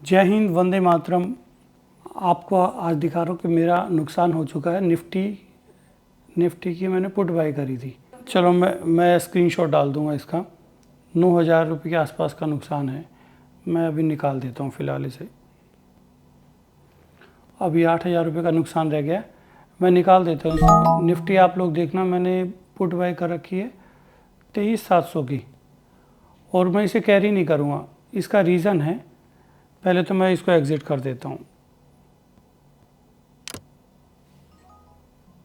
जय हिंद, वंदे मातरम। आपको आज दिखा रहा हूँ कि मेरा नुकसान हो चुका है। निफ्टी की मैंने पुट बाई करी थी। चलो मैं स्क्रीनशॉट डाल दूँगा इसका। 9,000 रुपये के आसपास का नुकसान है। मैं अभी निकाल देता हूँ फ़िलहाल इसे। अभी 8,000 रुपये का नुकसान रह गया, मैं निकाल देता हूँ इसको। निफ्टी आप लोग देखना, मैंने पुट बाई कर रखी है 23,700 की, और मैं इसे कैरी नहीं करूँगा। इसका रीज़न है, पहले तो मैं इसको एग्ज़िट कर देता हूँ।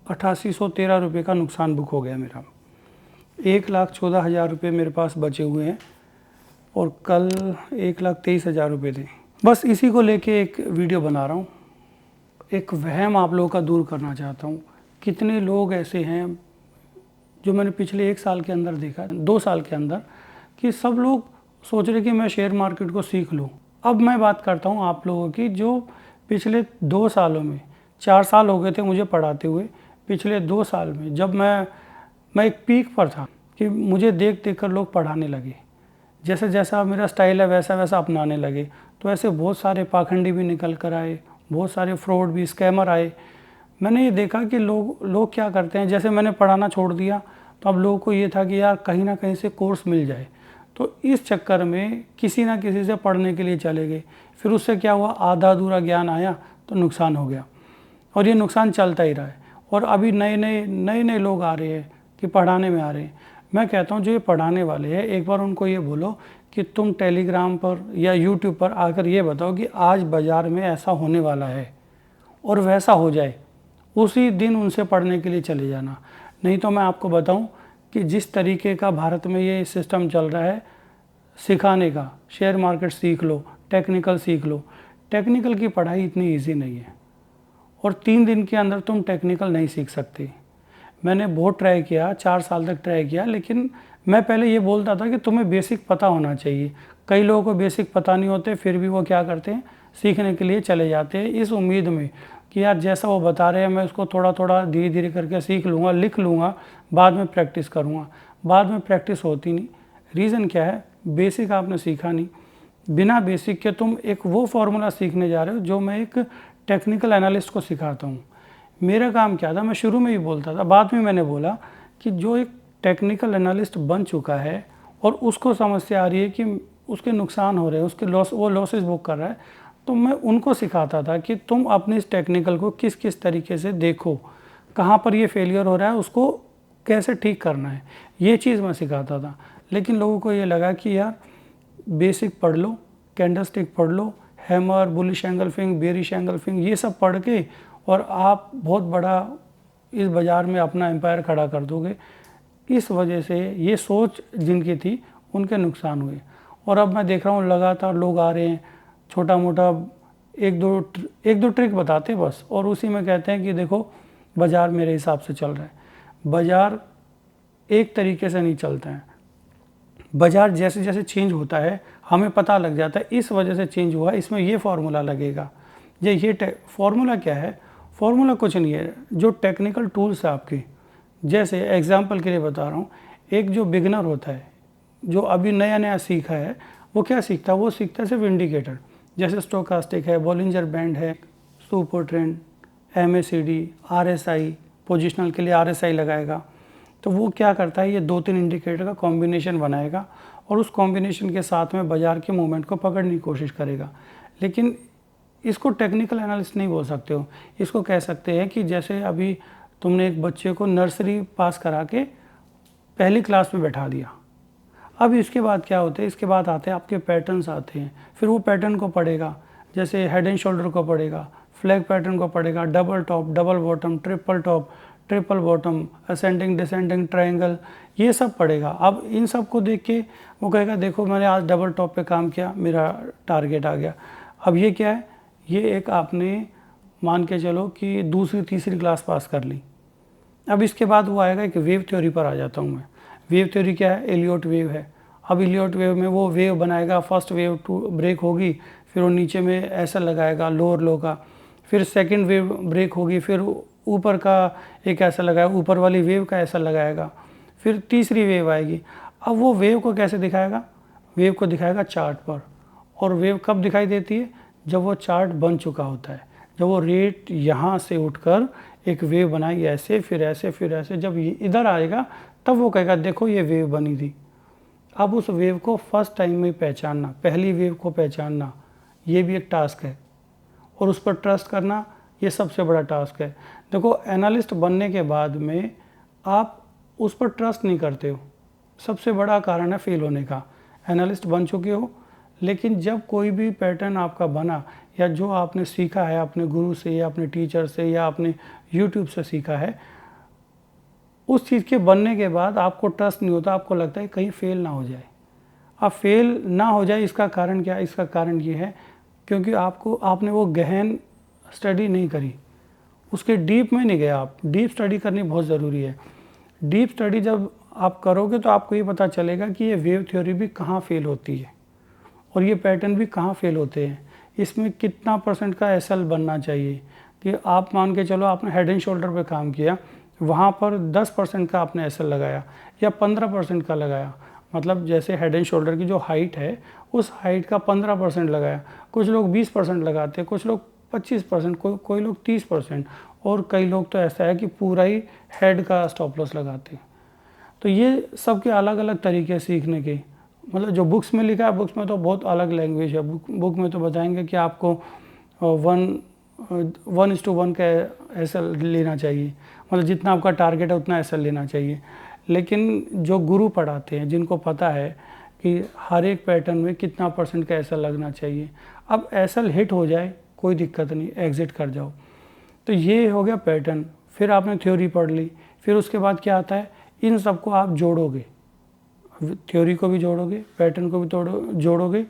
8813 रुपये का नुकसान बुक हो गया मेरा। 1,14,000 रुपये मेरे पास बचे हुए हैं और कल 1,23,000 रुपये थे। बस इसी को लेके एक वीडियो बना रहा हूँ। एक वहम आप लोगों का दूर करना चाहता हूँ। कितने लोग ऐसे हैं जो मैंने पिछले 1 साल के अंदर देखा, 2 साल के अंदर, कि सब लोग सोच रहे कि मैं शेयर मार्केट को सीख लूँ। अब मैं बात करता हूँ आप लोगों की जो पिछले 2 सालों में, 4 साल हो गए थे मुझे पढ़ाते हुए। पिछले 2 साल में जब मैं एक पीक पर था कि मुझे देख देख कर लोग पढ़ाने लगे, जैसे जैसा मेरा स्टाइल है वैसा वैसा अपनाने लगे। तो ऐसे बहुत सारे पाखंडी भी निकल कर आए, बहुत सारे फ्रॉड भी, स्कैमर आए। मैंने ये देखा कि लोग क्या करते हैं, जैसे मैंने पढ़ाना छोड़ दिया तो अब लोगों को ये था कि यार कहीं ना कहीं से कोर्स मिल जाए, तो इस चक्कर में किसी ना किसी से पढ़ने के लिए चले गए। फिर उससे क्या हुआ, आधा अधूरा ज्ञान आया तो नुकसान हो गया, और ये नुकसान चलता ही रहा है। और अभी नए नए लोग आ रहे हैं कि पढ़ाने में आ रहे हैं। मैं कहता हूँ जो ये पढ़ाने वाले हैं, एक बार उनको ये बोलो कि तुम टेलीग्राम पर या यूट्यूब पर आकर ये बताओ कि आज बाज़ार में ऐसा होने वाला है और वैसा हो जाए, उसी दिन उनसे पढ़ने के लिए चले जाना। नहीं तो मैं आपको बताऊं कि जिस तरीके का भारत में ये सिस्टम चल रहा है सिखाने का, शेयर मार्केट सीख लो, टेक्निकल सीख लो। टेक्निकल की पढ़ाई इतनी ईजी नहीं है, और 3 दिन के अंदर तुम टेक्निकल नहीं सीख सकते। मैंने बहुत ट्राई किया, 4 साल तक ट्राई किया, लेकिन मैं पहले ये बोलता था कि तुम्हें बेसिक पता होना चाहिए। कई लोगों को बेसिक पता नहीं होते, फिर भी वो क्या करते हैं, सीखने के लिए चले जाते हैं इस उम्मीद में कि यार जैसा वो बता रहे हैं मैं उसको थोड़ा थोड़ा धीरे धीरे करके सीख लूँगा, लिख लूँगा, बाद में प्रैक्टिस करूँगा। बाद में प्रैक्टिस होती नहीं। रीज़न क्या है, बेसिक आपने सीखा नहीं। बिना बेसिक के तुम एक वो फार्मूला सीखने जा रहे हो जो मैं एक टेक्निकल एनालिस्ट को सिखाता हूँ। मेरा काम क्या था, मैं शुरू में ही बोलता था, बाद में मैंने बोला कि जो एक टेक्निकल एनालिस्ट बन चुका है और उसको समस्या आ रही है कि उसके नुकसान हो रहे हैं, उसके वो लॉसेस बुक कर रहा है, तो मैं उनको सिखाता था कि तुम अपने इस टेक्निकल को किस किस तरीके से देखो, कहाँ पर ये फेलियर हो रहा है, उसको कैसे ठीक करना है, ये चीज़ मैं सिखाता था। लेकिन लोगों को ये लगा कि यार बेसिक पढ़ लो, कैंडलस्टिक पढ़ लो, hammer, bullish engulfing, bearish engulfing, ये सब पढ़ के और आप बहुत बड़ा इस बाज़ार में अपना एम्पायर खड़ा कर दोगे। इस वजह से ये सोच जिनकी थी उनके नुकसान हुए। और अब मैं देख रहा हूँ लगातार लोग आ रहे हैं, छोटा मोटा एक दो ट्रिक बताते बस, और उसी में कहते हैं कि देखो बाज़ार मेरे हिसाब से चल रहा है। बाज़ार एक तरीके से नहीं चलता है। बाज़ार जैसे जैसे चेंज होता है हमें पता लग जाता है इस वजह से चेंज हुआ, इसमें ये फार्मूला लगेगा। ये फार्मूला क्या है, फार्मूला कुछ नहीं है, जो टेक्निकल टूल्स है आपके। जैसे एग्जांपल के लिए बता रहा हूँ, एक जो बिगनर होता है, जो अभी नया नया सीखा है, वो क्या सीखता है, वो सीखता है सिर्फ इंडिकेटर, जैसे स्टोकास्टिक है, बॉलिंजर बैंड है, super trend, MACD, RSI, positional के लिए RSI लगाएगा। तो वो क्या करता है, ये 2-3 इंडिकेटर का कॉम्बिनेशन बनाएगा और उस कॉम्बिनेशन के साथ में बाज़ार के मूवमेंट को पकड़ने की कोशिश करेगा। लेकिन इसको टेक्निकल एनालिस्ट नहीं बोल सकते हो, इसको कह सकते हैं कि जैसे अभी तुमने एक बच्चे को नर्सरी पास करा के पहली क्लास में बैठा दिया। अब इसके बाद क्या होता है, इसके बाद आते हैं आपके पैटर्न्स आते हैं, फिर वो पैटर्न को पढ़ेगा, जैसे हेड एंड शोल्डर को पढ़ेगा, फ्लैग पैटर्न को पढ़ेगा, double top, double bottom, triple top, triple bottom, ascending descending triangle, ये सब पढ़ेगा। अब इन सब को देख के वो कहेगा देखो मैंने आज डबल टॉप पे काम किया, मेरा टारगेट आ गया। अब ये क्या है, ये एक आपने मान के चलो कि दूसरी तीसरी क्लास पास कर ली। अब इसके बाद वो आएगा कि वेव थ्योरी पर आ जाता हूँ मैं। वेव थ्योरी क्या है, एलियट वेव है। अब एलियट वेव में वो वेव बनाएगा, फर्स्ट वेव टू ब्रेक होगी, फिर वो नीचे में ऐसा लगाएगा लोअर लो का, फिर सेकंड वेव ब्रेक होगी, फिर ऊपर का एक ऐसा लगाएगा, ऊपर वाली वेव का ऐसा लगाएगा, फिर तीसरी वेव आएगी। अब वो वेव को कैसे दिखाएगा, वेव को दिखाएगा चार्ट पर। और वेव कब दिखाई देती है, जब वो चार्ट बन चुका होता है, जब वो रेट यहाँ से उठकर एक वेव बनाई ऐसे फिर ऐसे फिर ऐसे, जब ये इधर आएगा तब वो कहेगा देखो ये वेव बनी थी। अब उस वेव को फर्स्ट टाइम में पहचानना, पहली वेव को पहचानना, ये भी एक टास्क है, और उस पर ट्रस्ट करना ये सबसे बड़ा टास्क है। देखो एनालिस्ट बनने के बाद में आप उस पर ट्रस्ट नहीं करते हो, सबसे बड़ा कारण है फेल होने का। एनालिस्ट बन चुके हो, लेकिन जब कोई भी पैटर्न आपका बना या जो आपने सीखा है अपने गुरु से या अपने टीचर से या अपने यूट्यूब से सीखा है, उस चीज़ के बनने के बाद आपको ट्रस्ट नहीं होता, आपको लगता है कहीं फेल ना हो जाए। अब फेल ना हो जाए इसका कारण क्या है? इसका कारण ये है क्योंकि आपने वो गहन स्टडी नहीं करी, उसके डीप में नहीं गया आप। डीप स्टडी करनी बहुत ज़रूरी है। डीप स्टडी जब आप करोगे तो आपको ये पता चलेगा कि ये वेव थ्योरी भी कहाँ फेल होती है और ये पैटर्न भी कहाँ फेल होते हैं, इसमें कितना % का एसएल बनना चाहिए। कि आप मान के चलो आपने हेड एंड शोल्डर पे काम किया, वहाँ पर 10% का आपने एसएल लगाया या 15% का लगाया, मतलब जैसे हेड एंड शोल्डर की जो हाइट है उस हाइट का 15% लगाया। कुछ लोग 20% लगाते हैं, कुछ लोग 25%, कोई लोग 30%, और कई लोग तो ऐसा है कि पूरा ही हेड का स्टॉप लॉस लगाते हैं। तो ये सबके अलग अलग तरीके सीखने के, मतलब जो बुक्स में लिखा है, बुक्स में तो बहुत अलग लैंग्वेज है। बुक में तो बताएंगे कि आपको 1:1 का एसएल लेना चाहिए, मतलब जितना आपका टारगेट है उतना एसएल लेना चाहिए। लेकिन जो गुरु पढ़ाते हैं, जिनको पता है कि हर एक पैटर्न में कितना % का एसएल लगना चाहिए, अब एसएल हिट हो जाए कोई दिक्कत नहीं, एग्जिट कर जाओ। तो ये हो गया पैटर्न। फिर आपने थ्योरी पढ़ ली, फिर उसके बाद क्या आता है, इन सबको आप जोड़ोगे, थ्योरी को भी जोड़ोगे, पैटर्न को भी जोड़ोगे,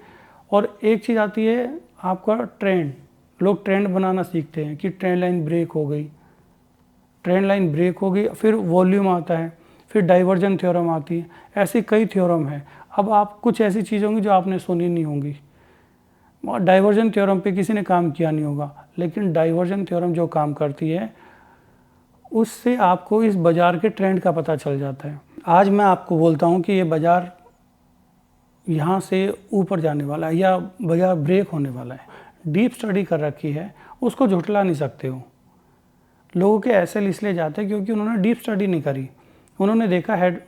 और एक चीज़ आती है आपका ट्रेंड। लोग ट्रेंड बनाना सीखते हैं कि ट्रेंड लाइन ब्रेक हो गई, ट्रेंड लाइन ब्रेक हो गई, फिर वॉल्यूम आता है, फिर डाइवर्जन थ्योरम आती है, ऐसी कई थ्योरम है। अब आप कुछ ऐसी चीज़ होंगी जो आपने सुनी नहीं होंगी, डाइवर्जन थ्योरम पे किसी ने काम किया नहीं होगा, लेकिन डाइवर्जन थ्योरम जो काम करती है उससे आपको इस बाज़ार के ट्रेंड का पता चल जाता है। आज मैं आपको बोलता हूँ कि ये बाज़ार यहाँ से ऊपर जाने वाला है या बाज़ार ब्रेक होने वाला है, डीप स्टडी कर रखी है, उसको झुठला नहीं सकते हो। लोगों के एसएल इसलिए जाते हैं क्योंकि उन्होंने डीप स्टडी नहीं करी, उन्होंने देखा हेड,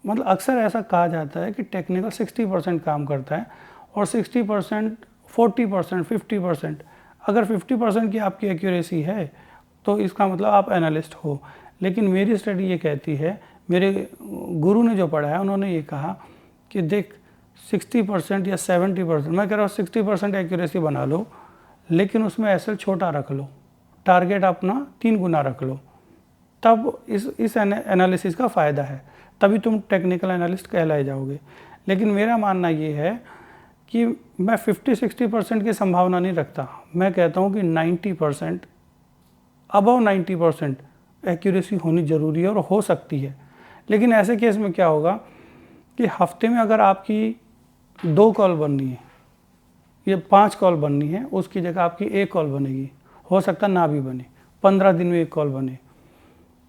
मतलब अक्सर ऐसा कहा जाता है कि टेक्निकल 60% काम करता है और 60%, 40%, 50%, अगर 50% की आपकी एक्यूरेसी है तो इसका मतलब आप एनालिस्ट हो। लेकिन मेरी स्टडी ये कहती है, मेरे गुरु ने जो पढ़ा है उन्होंने ये कहा कि देख 60% या 70%, मैं कह रहा हूँ 60% एक्यूरेसी बना लो, लेकिन उसमें एसएल छोटा रख लो, टारगेट अपना 3 गुना रख लो, तब इस एनालिसिस का फ़ायदा है, तभी तुम टेक्निकल एनालिस्ट कहलाए जाओगे। लेकिन मेरा मानना ये है कि मैं 50-60% की संभावना नहीं रखता, मैं कहता हूँ कि 90%, अबव 90% एक्यूरेसी होनी ज़रूरी है और हो सकती है। लेकिन ऐसे केस में क्या होगा कि हफ्ते में अगर आपकी 2 कॉल बननी है या 5 कॉल बननी है, उसकी जगह आपकी 1 कॉल बनेगी, हो सकता ना भी बने, 15 दिन में 1 कॉल बने।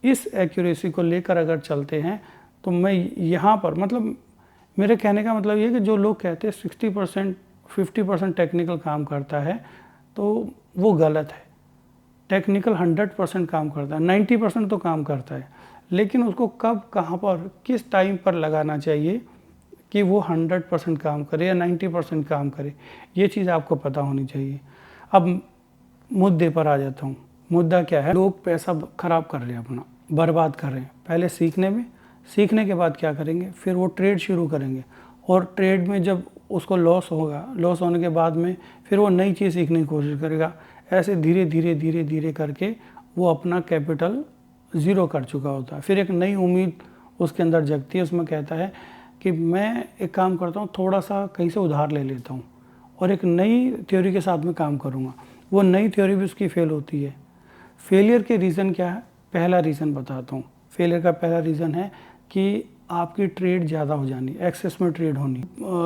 इस एक्यूरेसी को लेकर अगर चलते हैं तो मैं यहाँ पर, मतलब मेरे कहने का मतलब ये कि जो लोग कहते हैं 60%, 50% टेक्निकल काम करता है, तो वो गलत है। टेक्निकल 100% काम करता है, 90% तो काम करता है, लेकिन उसको कब, कहाँ पर, किस टाइम पर लगाना चाहिए कि वो 100% काम करे या 90% काम करे, ये चीज़ आपको पता होनी चाहिए। अब मुद्दे पर आ जाता हूँ। मुद्दा क्या है, लोग पैसा ख़राब कर रहे हैं, अपना बर्बाद कर रहे हैं पहले सीखने में, सीखने के बाद क्या करेंगे, फिर वो ट्रेड शुरू करेंगे, और ट्रेड में जब उसको लॉस होगा, लॉस होने के बाद में फिर वो नई चीज़ सीखने की कोशिश करेगा। ऐसे धीरे धीरे धीरे धीरे करके वो अपना कैपिटल ज़ीरो कर चुका होता है। फिर एक नई उम्मीद उसके अंदर जगती है, उसमें कहता है कि मैं एक काम करता हूँ, थोड़ा सा कहीं से उधार ले लेता हूँ और एक नई थ्योरी के साथ में काम करूँगा। वो नई थ्योरी भी उसकी फेल होती है। फेलियर के रीज़न क्या है, पहला रीज़न बताता हूँ। फेलियर का पहला रीज़न है कि आपकी ट्रेड ज़्यादा हो जानी, एक्सेस में ट्रेड होनी,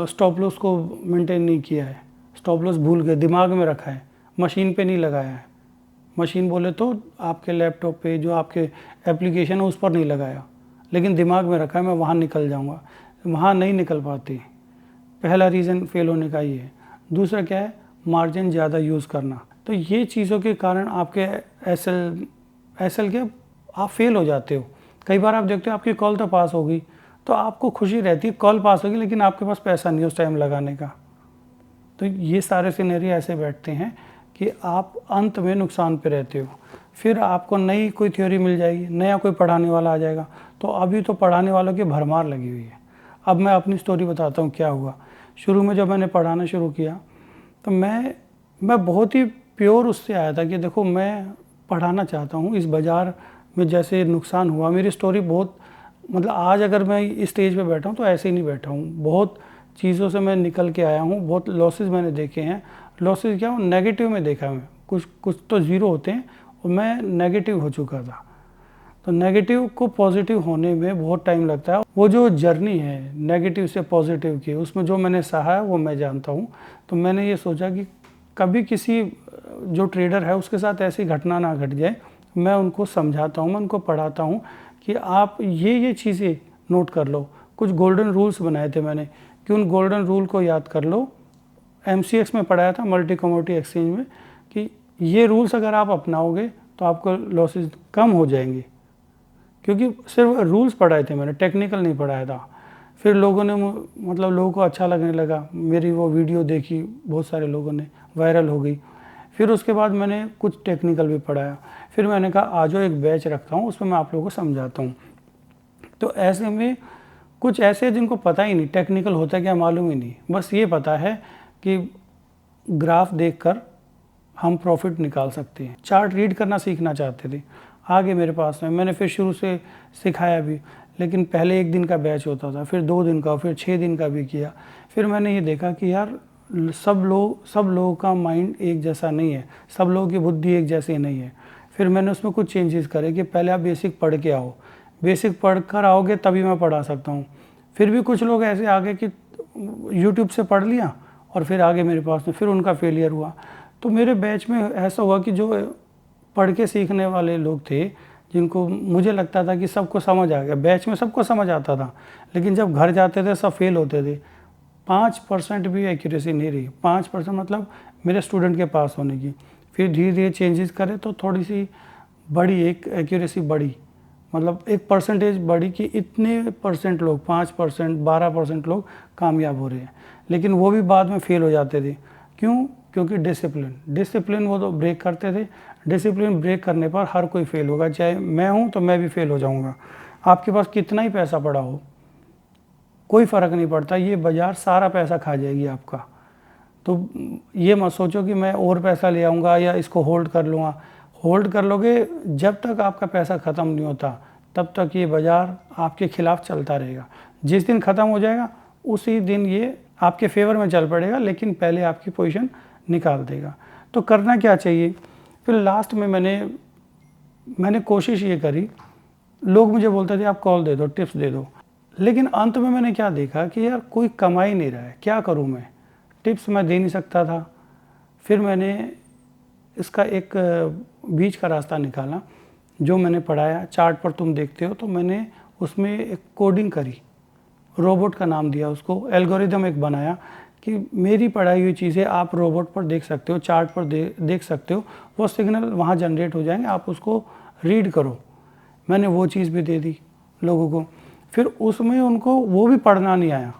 स्टॉप लॉस को मेंटेन नहीं किया है, स्टॉप लॉस भूल गए, दिमाग में रखा है, मशीन पे नहीं लगाया है। मशीन बोले तो आपके लैपटॉप पे जो आपके एप्लीकेशन है उस पर नहीं लगाया, लेकिन दिमाग में रखा है मैं वहाँ निकल जाऊँगा, वहाँ नहीं निकल पाते। पहला रीज़न फेल होने का ये है। दूसरा क्या है, मार्जिन ज़्यादा यूज़ करना। तो ये चीज़ों के कारण आपके एसएल के आप फेल हो जाते हो। कई बार आप देखते हो आपकी कॉल तो पास होगी, तो आपको खुशी रहती है कॉल पास होगी, लेकिन आपके पास पैसा नहीं उस टाइम लगाने का। तो ये सारे सिनेरियो ऐसे बैठते हैं कि आप अंत में नुकसान पे रहते हो। फिर आपको नई कोई थ्योरी मिल जाएगी, नया कोई पढ़ाने वाला आ जाएगा, तो अभी तो पढ़ाने वालों की भरमार लगी हुई है। अब मैं अपनी स्टोरी बताता हूँ क्या हुआ। शुरू में जब मैंने पढ़ाना शुरू किया तो मैं बहुत ही प्योर उससे आया था कि देखो मैं पढ़ाना चाहता हूँ। इस बाज़ार में जैसे नुकसान हुआ, मेरी स्टोरी बहुत, मतलब आज अगर मैं इस स्टेज पे बैठा हूँ तो ऐसे ही नहीं बैठा हूँ। बहुत चीज़ों से मैं निकल के आया हूँ, बहुत लॉसेस मैंने देखे हैं। लॉसेस क्या, नेगेटिव में देखा मैं, कुछ तो ज़ीरो होते हैं और मैं नेगेटिव हो चुका था। तो नेगेटिव को पॉजिटिव होने में बहुत टाइम लगता है। वो जो जर्नी है नेगेटिव से पॉजिटिव की, उसमें जो मैंने सहा है वो मैं जानता हूँ। तो मैंने ये सोचा कि कभी किसी जो ट्रेडर है उसके साथ ऐसी घटना ना घट जाए। मैं उनको समझाता हूँ, मैं उनको पढ़ाता हूँ कि आप ये चीज़ें नोट कर लो। कुछ गोल्डन रूल्स बनाए थे मैंने कि उन गोल्डन रूल को याद कर लो। MCX में पढ़ाया था, मल्टी कमोडिटी एक्सचेंज में, कि ये रूल्स अगर आप अपनाओगे तो आपको लॉसेस कम हो जाएंगे। क्योंकि सिर्फ रूल्स पढ़ाए थे मैंने, टेक्निकल नहीं पढ़ाया था। फिर लोगों ने, मतलब लोगों को अच्छा लगने लगा, मेरी वो वीडियो देखी बहुत सारे लोगों ने, वायरल हो गई। फिर उसके बाद मैंने कुछ टेक्निकल भी पढ़ाया। फिर मैंने कहा आज एक बैच रखता हूँ, उसमें मैं आप लोगों को समझाता हूँ। तो ऐसे में कुछ ऐसे जिनको पता ही नहीं टेक्निकल होता है क्या, मालूम ही नहीं, बस ये पता है कि ग्राफ देखकर हम प्रॉफिट निकाल सकते हैं। चार्ट रीड करना सीखना चाहते थे, आगे मेरे पास में मैंने फिर शुरू से सिखाया भी, लेकिन पहले 1 दिन का बैच होता था, फिर 2 दिन का, फिर 6 दिन का भी किया। फिर मैंने ये देखा कि यार सब लोगों का माइंड एक जैसा नहीं है, सब लोगों की बुद्धि एक जैसी नहीं है। फिर मैंने उसमें कुछ चेंजेस करे कि पहले आप बेसिक पढ़ के आओ, बेसिक पढ़ कर आओगे तभी मैं पढ़ा सकता हूँ। फिर भी कुछ लोग ऐसे आ गए कि यूट्यूब से पढ़ लिया और फिर आगे मेरे पास में, फिर उनका फेलियर हुआ। तो मेरे बैच में ऐसा हुआ कि जो पढ़ के सीखने वाले लोग थे, जिनको मुझे लगता था कि सबको समझ आ गया, बैच में सबको समझ आता था, लेकिन जब घर जाते थे सब फेल होते थे। 5% भी एक्यूरेसी नहीं रही। 5% मतलब मेरे स्टूडेंट के पास होने की। फिर धीरे धीरे चेंजेस करे तो थोड़ी सी बड़ी, एक एक्यूरेसी बढ़ी, मतलब एक परसेंटेज बढ़ी कि इतने परसेंट लोग, 5%, 12% लोग कामयाब हो रहे हैं। लेकिन वो भी बाद में फेल हो जाते थे। क्यों? क्योंकि डिसिप्लिन वो तो ब्रेक करते थे। डिसिप्लिन ब्रेक करने पर हर कोई फेल होगा, चाहे मैं हूँ तो मैं भी फेल हो जाऊँगा। आपके पास कितना ही पैसा पड़ा हो, कोई फ़र्क नहीं पड़ता, ये बाज़ार सारा पैसा खा जाएगी आपका। तो ये मत सोचो कि मैं और पैसा ले आऊँगा या इसको होल्ड कर लूँगा। होल्ड कर लोगे, जब तक आपका पैसा ख़त्म नहीं होता तब तक ये बाज़ार आपके खिलाफ चलता रहेगा। जिस दिन ख़त्म हो जाएगा उसी दिन ये आपके फेवर में चल पड़ेगा, लेकिन पहले आपकी पोजीशन निकाल देगा। तो करना क्या चाहिए? फिर लास्ट में मैंने कोशिश ये करी, लोग मुझे बोलते थे आप कॉल दे दो, टिप्स दे दो, लेकिन अंत में मैंने क्या देखा कि यार कोई कमा ही नहीं रहा है, क्या करूं मैं? टिप्स मैं दे नहीं सकता था। फिर मैंने इसका एक बीच का रास्ता निकाला, जो मैंने पढ़ाया चार्ट पर तुम देखते हो, तो मैंने उसमें एक कोडिंग करी, रोबोट का नाम दिया उसको, एल्गोरिदम एक बनाया कि मेरी पढ़ाई हुई चीज़ें आप रोबोट पर देख सकते हो, चार्ट पर देख सकते हो, वो सिग्नल वहाँ जनरेट हो जाएंगे, आप उसको रीड करो। मैंने वो चीज़ भी दे दी लोगों को। फिर उसमें उनको वो भी पढ़ना नहीं आया,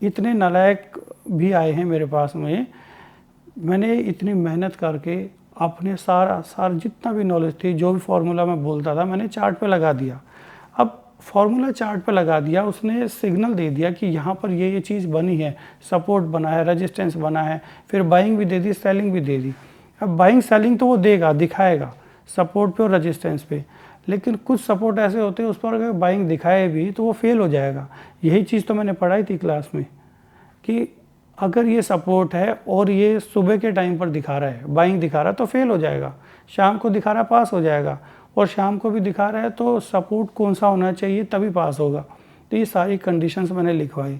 इतने नालायक भी आए हैं मेरे पास में। मैंने इतनी मेहनत करके अपने सारा जितना भी नॉलेज थी, जो भी फार्मूला मैं बोलता था, मैंने चार्ट पे लगा दिया। अब फार्मूला चार्ट पे लगा दिया, उसने सिग्नल दे दिया कि यहाँ पर ये चीज़ बनी है, सपोर्ट बना है, रेजिस्टेंस बना है, फिर बाइंग भी दे दी, सेलिंग भी दे दी। अब बाइंग सेलिंग तो वो देगा, दिखाएगा सपोर्ट पे और रेजिस्टेंस पे, लेकिन कुछ सपोर्ट ऐसे होते हैं उस पर अगर बाइंग दिखाए भी तो वो फेल हो जाएगा। यही चीज़ तो मैंने पढ़ाई थी क्लास में कि अगर ये सपोर्ट है और ये सुबह के टाइम पर दिखा रहा है, बाइंग दिखा रहा है, तो फेल हो जाएगा। शाम को दिखा रहा है, पास हो जाएगा, और शाम को भी दिखा रहा है तो सपोर्ट कौन सा होना चाहिए तभी पास होगा। तो ये सारी कंडीशंस मैंने लिखवाई,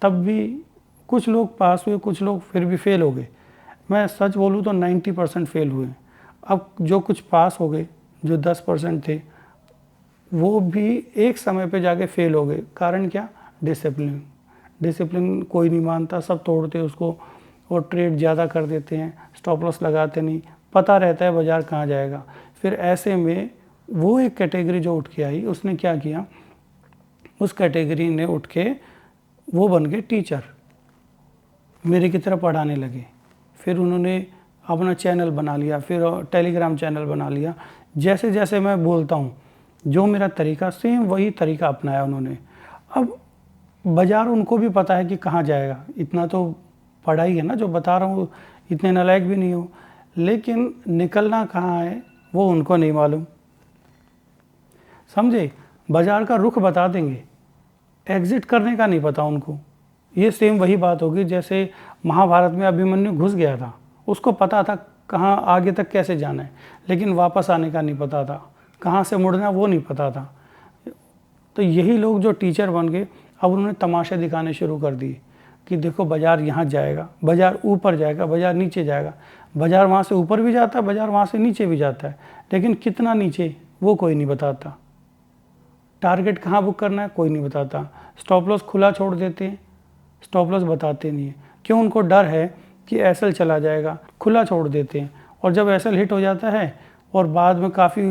तब भी कुछ लोग पास हुए, कुछ लोग फिर भी फेल हो गए। मैं सच बोलूँ तो 90% फेल हुए। अब जो कुछ पास हो गए, जो 10% थे, वो भी एक समय पे जाके फेल हो गए। कारण क्या? डिसिप्लिन कोई नहीं मानता, सब तोड़ते उसको, और ट्रेड ज़्यादा कर देते हैं, स्टॉप लॉस लगाते नहीं, पता रहता है बाज़ार कहाँ जाएगा। फिर ऐसे में वो एक कैटेगरी जो उठ के आई, उसने क्या किया, उस कैटेगरी ने उठ के वो बन गए टीचर, मेरे की तरह पढ़ाने लगे। फिर उन्होंने अपना चैनल बना लिया, फिर टेलीग्राम चैनल बना लिया। जैसे जैसे मैं बोलता हूँ, जो मेरा तरीका सेम वही तरीका अपनाया उन्होंने। अब बाज़ार उनको भी पता है कि कहाँ जाएगा, इतना तो पढ़ा ही है ना जो बता रहा हूँ, इतने नालायक भी नहीं हो, लेकिन निकलना कहाँ है वो उनको नहीं मालूम। समझे, बाज़ार का रुख बता देंगे, एग्ज़िट करने का नहीं पता उनको। ये सेम वही बात होगी जैसे महाभारत में अभिमन्यु घुस गया था, उसको पता था कहाँ आगे तक कैसे जाना है, लेकिन वापस आने का नहीं पता था, कहाँ से मुड़ना वो नहीं पता था। तो यही लोग जो टीचर बन गए, अब उन्होंने तमाशे दिखाने शुरू कर दिए कि देखो बाज़ार यहाँ जाएगा, बाज़ार ऊपर जाएगा, बाज़ार नीचे जाएगा, बाज़ार वहाँ से ऊपर भी जाता है, बाज़ार वहाँ से नीचे भी जाता है, लेकिन कितना नीचे वो कोई नहीं बताता। टारगेट कहाँ बुक करना है कोई नहीं बताता। स्टॉप लॉस खुला छोड़ देते हैं, स्टॉप लॉस बताते नहीं है। क्यों? उनको डर है कि एसएल चला जाएगा, खुला छोड़ देते हैं। और जब एसएल हिट हो जाता है और बाद में काफ़ी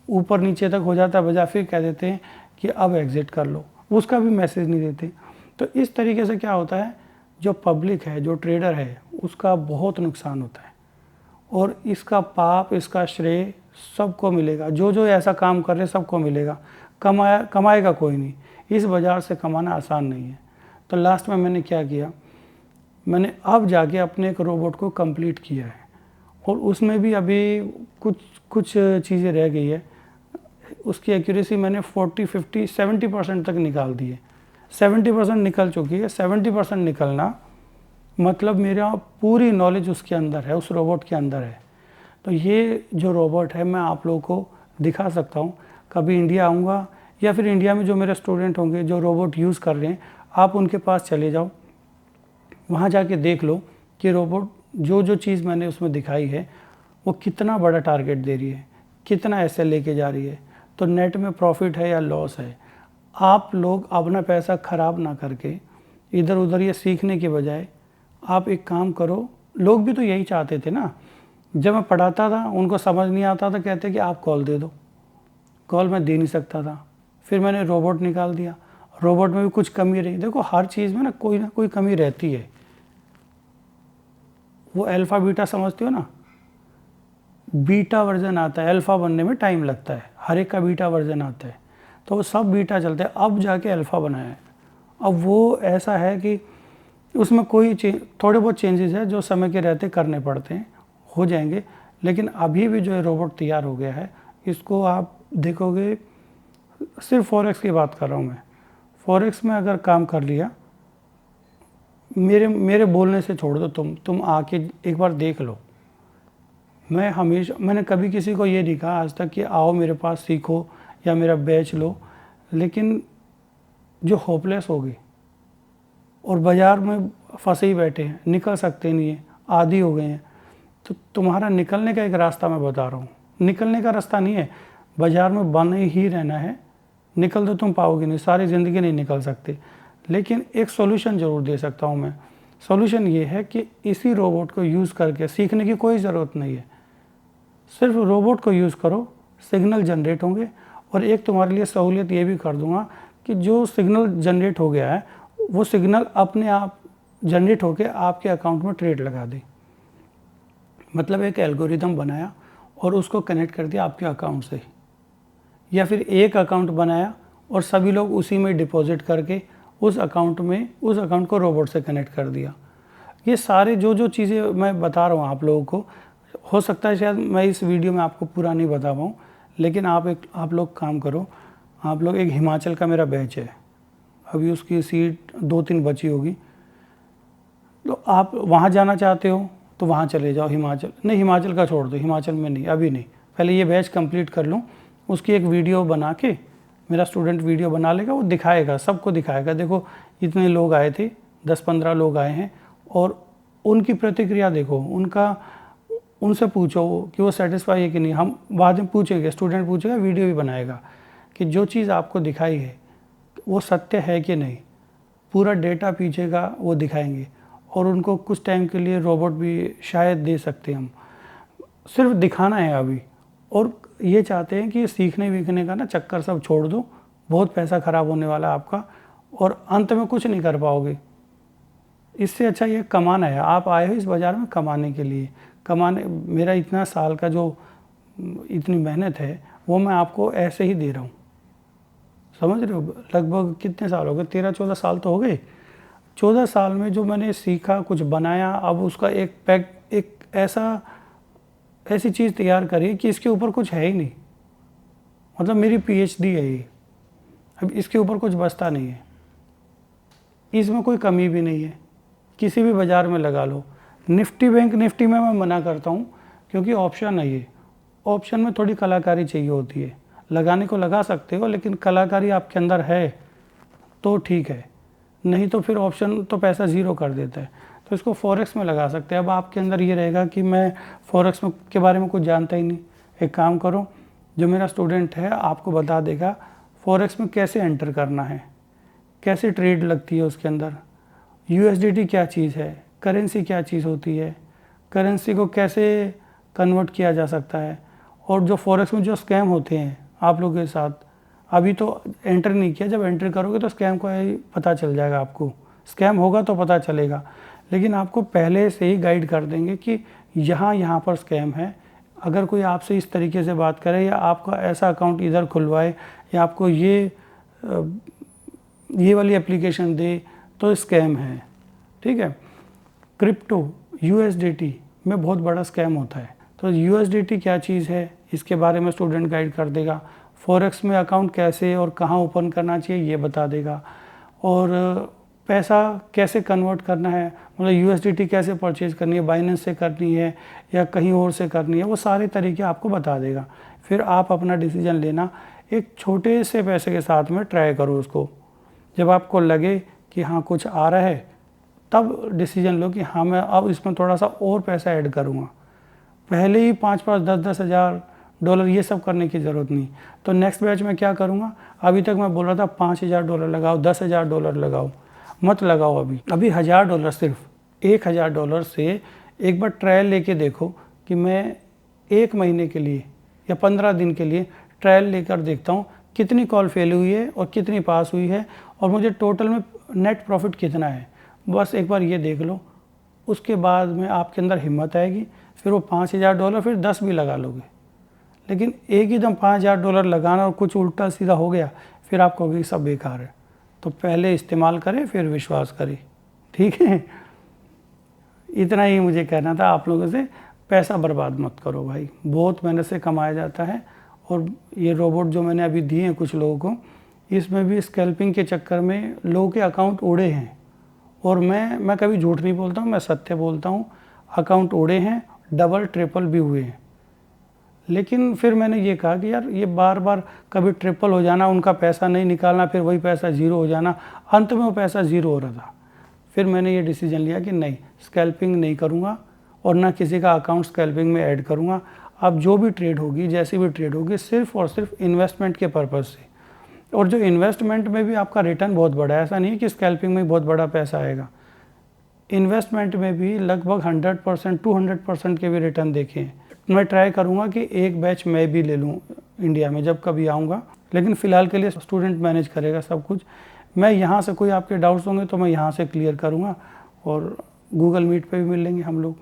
ऊपर नीचे तक हो जाता है बाज़ार, फिर कह देते हैं कि अब एग्ज़िट कर लो, उसका भी मैसेज नहीं देते। तो इस तरीके से क्या होता है, जो पब्लिक है, जो ट्रेडर है, उसका बहुत नुकसान होता है। और इसका पाप, इसका श्रेय सबको मिलेगा, जो जो ऐसा काम कर रहे सबको मिलेगा। कमाएगा कोई नहीं, इस बाज़ार से कमाना आसान नहीं है। तो लास्ट में मैंने क्या किया, मैंने अब जाके अपने एक रोबोट को कंप्लीट किया है, और उसमें भी अभी कुछ चीज़ें रह गई है। उसकी एक्यूरेसी मैंने 40, 50, 70% तक निकाल दी है। 70% निकल चुकी है। 70% निकलना मतलब मेरा पूरी नॉलेज उसके अंदर है, उस रोबोट के अंदर है। तो ये जो रोबोट है मैं आप लोगों को दिखा सकता हूँ। कभी इंडिया आऊँगा या फिर इंडिया में जो मेरे स्टूडेंट होंगे जो रोबोट यूज़ कर रहे हैं, आप उनके पास चले जाओ, वहाँ जाके देख लो कि रोबोट जो जो चीज़ मैंने उसमें दिखाई है वो कितना बड़ा टारगेट दे रही है, कितना एसएल लेके जा रही है, तो नेट में प्रॉफिट है या लॉस है। आप लोग अपना पैसा ख़राब ना करके इधर उधर ये सीखने के बजाय आप एक काम करो। लोग भी तो यही चाहते थे ना, जब मैं पढ़ाता था उनको समझ नहीं आता था, कहते कि आप कॉल दे दो, कॉल मैं दे नहीं सकता था। फिर मैंने रोबोट निकाल दिया, रोबोट में भी कुछ कमी रही। देखो हर चीज़ में ना कोई कमी रहती है। वो अल्फ़ा बीटा समझते हो ना, बीटा वर्जन आता है, अल्फ़ा बनने में टाइम लगता है, हर एक का बीटा वर्जन आता है, तो वो सब बीटा चलते हैं, अब जाके अल्फ़ा बनाया है। अब वो ऐसा है कि उसमें कोई थोड़े बहुत चेंजेस है जो समय के रहते करने पड़ते हैं, हो जाएंगे। लेकिन अभी भी जो है रोबोट तैयार हो गया है, इसको आप देखोगे। सिर्फ फॉरेक्स की बात कर रहा हूँ मैं, फॉरेक्स में अगर काम कर लिया, मेरे बोलने से छोड़ दो, तुम आके एक बार देख लो। मैंने कभी किसी को ये नहीं कहा आज तक कि आओ मेरे पास सीखो या मेरा बैच लो, लेकिन जो होपलेस हो गए और बाज़ार में फंसे ही बैठे हैं, निकल सकते नहीं हैं, आदी हो गए हैं, तो तुम्हारा निकलने का एक रास्ता मैं बता रहा हूँ। निकलने का रास्ता नहीं है, बाज़ार में बने ही रहना है। निकल तो तुम पाओगे नहीं, सारी ज़िंदगी नहीं निकल सकते, लेकिन एक सॉल्यूशन ज़रूर दे सकता हूँ मैं। सॉल्यूशन ये है कि इसी रोबोट को यूज़ करके सीखने की कोई ज़रूरत नहीं है, सिर्फ रोबोट को यूज़ करो, सिग्नल जनरेट होंगे। और एक तुम्हारे लिए सहूलियत ये भी कर दूंगा कि जो सिग्नल जनरेट हो गया है वो सिग्नल अपने आप जनरेट होकर आपके अकाउंट में ट्रेड लगा दे। मतलब एक एल्गोरिदम बनाया और उसको कनेक्ट कर दिया आपके अकाउंट से, या फिर एक अकाउंट बनाया और सभी लोग उसी में डिपॉजिट करके उस अकाउंट को रोबोट से कनेक्ट कर दिया। ये सारे जो चीज़ें मैं बता रहा हूँ आप लोगों को, हो सकता है शायद मैं इस वीडियो में आपको पूरा नहीं बता पाऊँ, लेकिन आप लोग काम करो। आप लोग, एक हिमाचल का मेरा बैच है, अभी उसकी सीट 2-3 बची होगी, तो आप वहाँ जाना चाहते हो तो वहाँ चले जाओ। हिमाचल का छोड़ दो, हिमाचल में नहीं, अभी नहीं, पहले ये बैच कंप्लीट कर लूँ। उसकी एक वीडियो बना के, मेरा स्टूडेंट वीडियो बना लेगा, वो दिखाएगा, सबको दिखाएगा, देखो इतने लोग आए थे, 10-15 लोग आए हैं, और उनकी प्रतिक्रिया देखो, उनसे पूछो कि वो सेटिस्फाई है कि नहीं। हम बाद में पूछेंगे, स्टूडेंट पूछेगा, वीडियो भी बनाएगा कि जो चीज़ आपको दिखाई है वो सत्य है कि नहीं, पूरा डेटा पीछे का वो दिखाएंगे। और उनको कुछ टाइम के लिए रोबोट भी शायद दे सकते हैं हम, सिर्फ दिखाना है अभी। और ये चाहते हैं कि सीखने वीखने का ना चक्कर सब छोड़ दो, बहुत पैसा ख़राब होने वाला है आपका और अंत में कुछ नहीं कर पाओगे। इससे अच्छा ये कमाना है, आप आए हो इस बाज़ार में कमाने के लिए, कमाने। मेरा इतना साल का जो इतनी मेहनत है वो मैं आपको ऐसे ही दे रहा हूँ, समझ रहे हो। लगभग कितने साल हो गए, 13-14 साल तो हो गए। 14 साल में जो मैंने सीखा, कुछ बनाया, अब उसका एक ऐसी चीज़ तैयार करी कि इसके ऊपर कुछ है ही नहीं। मतलब मेरी पीएचडी है ये, अब इसके ऊपर कुछ बचता नहीं है, इसमें कोई कमी भी नहीं है। किसी भी बाज़ार में लगा लो। निफ्टी बैंक निफ्टी में मैं मना करता हूँ क्योंकि ऑप्शन है ये, ऑप्शन में थोड़ी कलाकारी चाहिए होती है। लगाने को लगा सकते हो लेकिन कलाकारी आपके अंदर है तो ठीक है, नहीं तो फिर ऑप्शन तो पैसा ज़ीरो कर देता है। तो इसको फॉरेक्स में लगा सकते हैं। अब आपके अंदर ये रहेगा कि मैं फॉरेक्स में के बारे में कुछ जानता ही नहीं। एक काम करो, जो मेरा स्टूडेंट है आपको बता देगा फॉरेक्स में कैसे एंटर करना है, कैसे ट्रेड लगती है उसके अंदर, यूएसडीटी क्या चीज़ है, करेंसी क्या चीज़ होती है, करेंसी को कैसे कन्वर्ट किया जा सकता है, और जो फॉरेक्स में जो स्कैम होते हैं आप लोगों के साथ, अभी तो एंटर नहीं किया, जब एंटर करोगे तो स्कैम का पता चल जाएगा आपको। स्कैम होगा तो पता चलेगा, लेकिन आपको पहले से ही गाइड कर देंगे कि यहाँ पर स्कैम है। अगर कोई आपसे इस तरीके से बात करे या आपका ऐसा अकाउंट इधर खुलवाए या आपको ये वाली एप्लीकेशन दे तो स्कैम है, ठीक है। क्रिप्टो यूएसडीटी में बहुत बड़ा स्कैम होता है, तो यूएसडीटी क्या चीज़ है इसके बारे में स्टूडेंट गाइड कर देगा। फॉरेक्स में अकाउंट कैसे और कहाँ ओपन करना चाहिए ये बता देगा, और पैसा कैसे कन्वर्ट करना है, मतलब यूएसडीटी कैसे परचेज़ करनी है, बाइनेंस से करनी है या कहीं और से करनी है, वो सारे तरीके आपको बता देगा। फिर आप अपना डिसीजन लेना। एक छोटे से पैसे के साथ में ट्राई करो उसको। जब आपको लगे कि हाँ कुछ आ रहा है तब डिसीजन लो कि हाँ मैं अब इसमें थोड़ा सा और पैसा ऐड करूँगा। पहले ही 5-5, 10-10 हज़ार डॉलर ये सब करने की ज़रूरत नहीं। तो नेक्स्ट बैच में क्या करूँगा, अभी तक मैं बोल रहा था $5,000 लगाओ, $10,000 लगाओ, मत लगाओ। अभी $1,000, सिर्फ $1,000 से एक बार ट्रायल लेके देखो कि मैं 1 महीने के लिए या 15 दिन के लिए ट्रायल लेकर देखता हूँ कितनी कॉल फेल हुई है और कितनी पास हुई है और मुझे टोटल में नेट प्रॉफिट कितना है। बस एक बार ये देख लो, उसके बाद में आपके अंदर हिम्मत आएगी, फिर वो $5,000 फिर 10 भी लगा लोगे। लेकिन एक ही दम $5,000 लगाना और कुछ उल्टा सीधा हो गया फिर आप कहोगे सब बेकार है। तो पहले इस्तेमाल करें फिर विश्वास करें, ठीक है। इतना ही मुझे कहना था आप लोगों से। पैसा बर्बाद मत करो भाई, बहुत मेहनत से कमाया जाता है। और ये रोबोट जो मैंने अभी दिए हैं कुछ लोगों को, इसमें भी स्कैल्पिंग के चक्कर में लोगों के अकाउंट उड़े हैं। और मैं कभी झूठ नहीं बोलता हूँ, मैं सत्य बोलता हूँ। अकाउंट उड़े हैं, डबल ट्रिपल भी हुए हैं। लेकिन फिर मैंने ये कहा कि यार ये बार बार कभी ट्रिपल हो जाना, उनका पैसा नहीं निकालना, फिर वही पैसा ज़ीरो हो जाना, अंत में वो पैसा ज़ीरो हो रहा था। फिर मैंने ये डिसीजन लिया कि नहीं, स्कैल्पिंग नहीं करूँगा और ना किसी का अकाउंट स्कैल्पिंग में ऐड करूँगा। अब जो भी ट्रेड होगी, जैसी भी ट्रेड होगी, सिर्फ और सिर्फ इन्वेस्टमेंट के पर्पज़ से। और जो इन्वेस्टमेंट में भी आपका रिटर्न बहुत बड़ा है, ऐसा नहीं है कि स्कैल्पिंग में बहुत बड़ा पैसा आएगा। इन्वेस्टमेंट में भी लगभग 100%, 200% के भी रिटर्न देखे हैं। मैं ट्राई करूँगा कि एक बैच मैं भी ले लूँ इंडिया में जब कभी आऊँगा, लेकिन फ़िलहाल के लिए स्टूडेंट मैनेज करेगा सब कुछ। मैं यहाँ से कोई आपके डाउट्स होंगे तो मैं यहाँ से क्लियर करूँगा, और गूगल मीट पे भी मिल लेंगे हम लोग।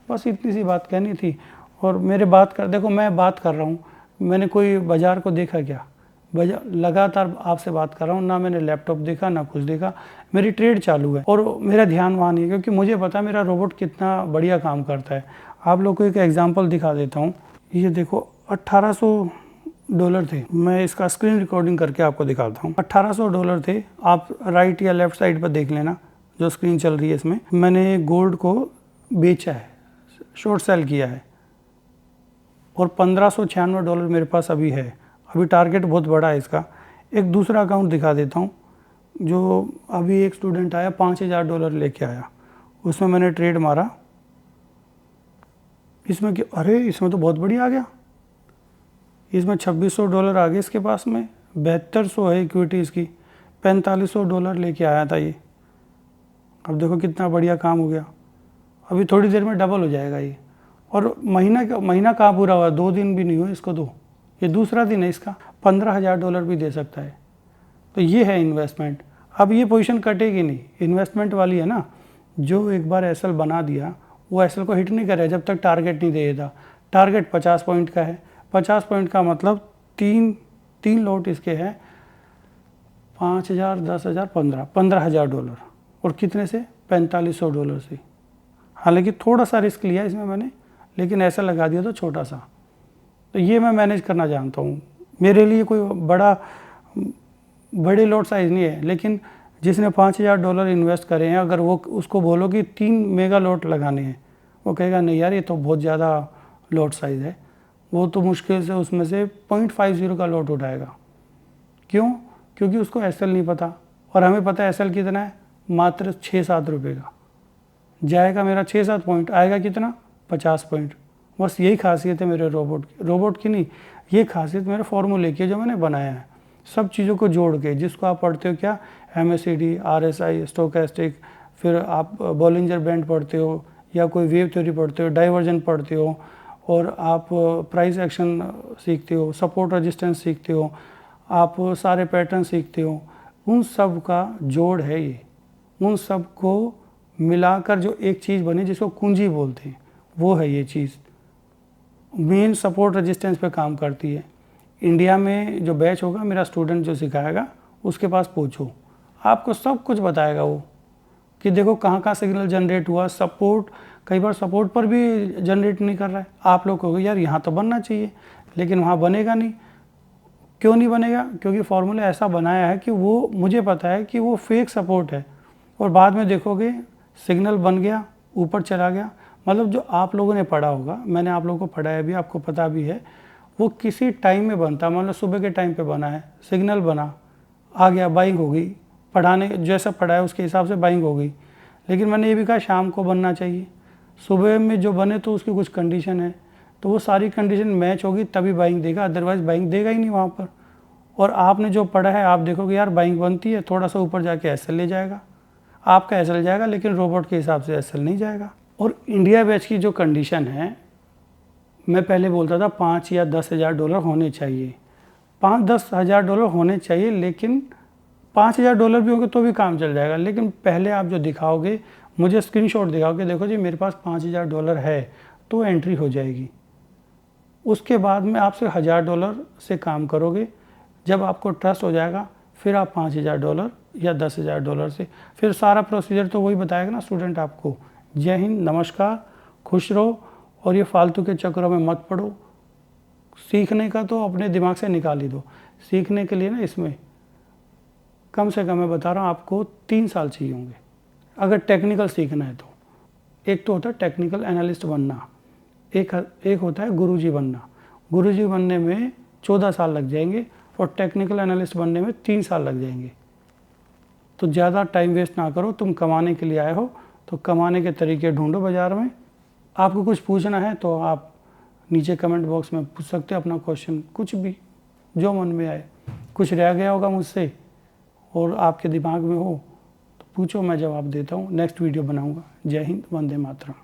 बस इतनी सी बात कहनी थी। और मेरे देखो मैं बात कर रहा हूँ, मैंने कोई बाज़ार को देखा क्या? लगातार आपसे बात कर रहा हूँ, ना मैंने लैपटॉप देखा ना कुछ देखा, मेरी ट्रेड चालू है और मेरा ध्यान वहाँ नहीं है, क्योंकि मुझे पता है मेरा रोबोट कितना बढ़िया काम करता है। आप लोग को एक एग्जांपल दिखा देता हूँ। ये देखो $1,800 थे, मैं इसका स्क्रीन रिकॉर्डिंग करके आपको दिखाता हूँ। $1,800 थे, आप राइट या लेफ़्ट साइड पर देख लेना जो स्क्रीन चल रही है। इसमें मैंने गोल्ड को बेचा है, शॉर्ट सेल किया है, और $1,596 मेरे पास अभी है। अभी टारगेट बहुत बड़ा है इसका। एक दूसरा अकाउंट दिखा देता हूँ, जो अभी एक स्टूडेंट आया $5,000 लेके आया, उसमें मैंने ट्रेड मारा। इसमें अरे इसमें तो बहुत बढ़िया आ गया, इसमें $2,600 आ गए इसके पास में। 7200 है इक्विटी इसकी, $4,500 लेके आया था ये। अब देखो कितना बढ़िया काम हो गया, अभी थोड़ी देर में डबल हो जाएगा ये। और महीना कहाँ पूरा हुआ, 2 दिन भी नहीं हुए इसको, तो ये दूसरा दिन है इसका, $15,000 भी दे सकता है। तो ये है इन्वेस्टमेंट। अब ये पोजीशन कटेगी नहीं, इन्वेस्टमेंट वाली है ना। जो एक बार एसएल बना दिया वो एसएल को हिट नहीं करेगा जब तक टारगेट नहीं देगा। टारगेट 50 पॉइंट का है, 50 पॉइंट का मतलब तीन लॉट इसके हैं, 5,000, 10,000, $15,000। और कितने से, $4,500 से। हालांकि थोड़ा सा रिस्क लिया इसमें मैंने, लेकिन ऐसा लगा दिया तो छोटा सा। तो ये मैं मैनेज करना जानता हूँ, मेरे लिए कोई बड़े लॉट साइज़ नहीं है। लेकिन जिसने $5,000 इन्वेस्ट करे हैं, अगर वो उसको बोलो कि 3 मेगा लॉट लगाने हैं, वो कहेगा नहीं यार ये तो बहुत ज़्यादा लॉट साइज़ है। वो तो मुश्किल से उसमें से 0.50 का लॉट उठाएगा। क्यों? क्योंकि उसको एसएल नहीं पता, और हमें पता है एसएल कितना है, मात्र 6-7 रुपये का। जाएगा मेरा 6-7 पॉइंट, आएगा कितना, 50 पॉइंट। बस यही खासियत है मेरे रोबोट की नहीं, ये खासियत मेरे फॉर्मूले की है जो मैंने बनाया है। सब चीज़ों को जोड़ के, जिसको आप पढ़ते हो क्या, MACD, RSI, स्टोकेस्टिक, फिर आप बॉलिंजर बैंड पढ़ते हो, या कोई वेव थ्योरी पढ़ते हो, डाइवर्जन पढ़ते हो, और आप प्राइस एक्शन सीखते हो, सपोर्ट रेजिस्टेंस सीखते हो, आप सारे पैटर्न सीखते हो। उन सब का जोड़ है ये, उन सब को मिलाकर जो एक चीज़ बनी जिसको कुंजी बोलते हैं, वो है ये चीज़। मेन सपोर्ट रेजिस्टेंस पे काम करती है। इंडिया में जो बैच होगा, मेरा स्टूडेंट जो सिखाएगा उसके पास पूछो, आपको सब कुछ बताएगा वो, कि देखो कहाँ कहाँ सिग्नल जनरेट हुआ। सपोर्ट, कई बार सपोर्ट पर भी जनरेट नहीं कर रहा है, आप लोग कहोगे यार यहाँ तो बनना चाहिए, लेकिन वहाँ बनेगा नहीं। क्यों नहीं बनेगा? क्योंकि फॉर्मूला ऐसा बनाया है कि वो, मुझे पता है कि वो फेक सपोर्ट है, और बाद में देखोगे सिग्नल बन गया, ऊपर चला गया। मतलब जो आप लोगों ने पढ़ा होगा, मैंने आप लोगों को पढ़ाया भी, आपको पता भी है, वो किसी टाइम में बनता है। मान लो सुबह के टाइम पे बना है, सिग्नल बना, आ गया, बाइंग हो गई, पढ़ाने जैसा पढ़ा है उसके हिसाब से बाइंग हो गई। लेकिन मैंने ये भी कहा शाम को बनना चाहिए। सुबह में जो बने तो उसकी कुछ कंडीशन है, तो वो सारी कंडीशन मैच होगी तभी बाइंग देगा, अदरवाइज बाइंग देगा ही नहीं वहाँ पर। और आपने जो पढ़ा है, आप देखोगे यार बाइंग बनती है, थोड़ा सा ऊपर जाके एसएल ले जाएगा, आपका एसएल जाएगा, लेकिन रोबोट के हिसाब से एसएल नहीं जाएगा। और इंडिया बैच की जो कंडीशन है, मैं पहले बोलता था 5 या 10 हज़ार डॉलर होने चाहिए, 5-10 हज़ार डॉलर होने चाहिए, लेकिन 5 हज़ार डॉलर भी होंगे तो भी काम चल जाएगा। लेकिन पहले आप जो दिखाओगे, मुझे स्क्रीनशॉट दिखाओगे, देखो जी मेरे पास 5 हज़ार डॉलर है, तो एंट्री हो जाएगी। उसके बाद में आपसे $1,000 से काम करोगे। जब आपको ट्रस्ट हो जाएगा, फिर आप 5 हज़ार डॉलर या 10 हज़ार डॉलर से, फिर सारा प्रोसीजर तो वही बताएगा ना स्टूडेंट आपको। जय हिंद, नमस्कार, खुश रहो, और ये फालतू के चक्करों में मत पड़ो। सीखने का तो अपने दिमाग से निकाल ही दो। सीखने के लिए ना, इसमें कम से कम मैं बता रहा हूँ आपको 3 साल चाहिए होंगे, अगर टेक्निकल सीखना है तो। एक तो होता है टेक्निकल एनालिस्ट बनना, एक होता है गुरुजी बनना। गुरुजी बनने में 14 साल लग जाएंगे, और टेक्निकल एनालिस्ट बनने में 3 साल लग जाएंगे। तो ज़्यादा टाइम वेस्ट ना करो, तुम कमाने के लिए आए हो, तो कमाने के तरीके ढूंढो बाज़ार में। आपको कुछ पूछना है तो आप नीचे कमेंट बॉक्स में पूछ सकते हो अपना क्वेश्चन, कुछ भी जो मन में आए। कुछ रह गया होगा मुझसे और आपके दिमाग में हो तो पूछो, मैं जवाब देता हूँ, नेक्स्ट वीडियो बनाऊँगा। जय हिंद, वंदे मातरम।